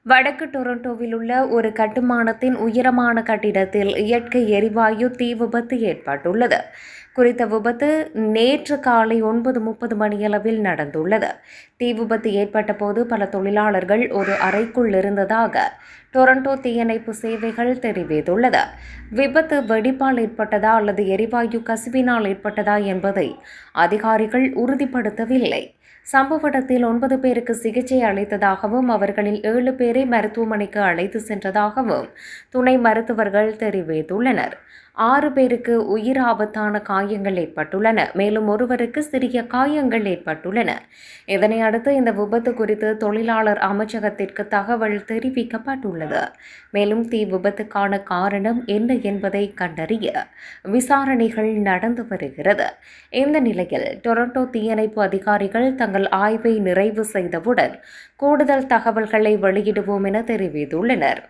வடக்கு டொரண்டோவில் உள்ள ஒரு கட்டுமானத்தின் உயரமான கட்டிடத்தில் இயற்கை எரிவாயு தீ விபத்து ஏற்பட்டுள்ளது. குறித்த விபத்து நேற்று காலை 9:30 மணியளவில் நடந்துள்ளது. தீ விபத்து ஏற்பட்ட போது பல தொழிலாளர்கள் ஒரு அறைக்குள் இருந்ததாக டொரண்டோ தீயணைப்பு சேவைகள் தெரிவித்துள்ளது. விபத்து வெடிப்பால் ஏற்பட்டதா அல்லது எரிவாயு கசிவினால் ஏற்பட்டதா என்பதை அதிகாரிகள் உறுதிப்படுத்தவில்லை. சம்பவ இடத்தில் 9 பேருக்கு சிகிச்சை அளித்ததாகவும் அவர்களில் 7 பேரை மருத்துவமனைக்கு அழைத்து சென்றதாகவும் துணை மருத்துவர்கள் தெரிவித்துள்ளனர். 6 பேருக்கு உயிர் ஆபத்தான காயங்கள் ஏற்பட்டுள்ளன. மேலும் ஒருவருக்கு சிறிய காயங்கள் ஏற்பட்டுள்ளன. இதனையடுத்து இந்த விபத்து குறித்து தொழிலாளர் அமைச்சகத்திற்கு தகவல் தெரிவிக்கப்பட்டுள்ளது. மேலும் தீ விபத்துக்கான காரணம் என்ன என்பதை கண்டறிய விசாரணைகள் நடந்து வருகிறது. இந்த நிலையில் டொரண்டோ தீயணைப்பு அதிகாரிகள் தங்கள் ஆய்வை நிறைவு செய்தவுடன் கூடுதல் தகவல்களை வெளியிடுவோம் என தெரிவித்துள்ளனர்.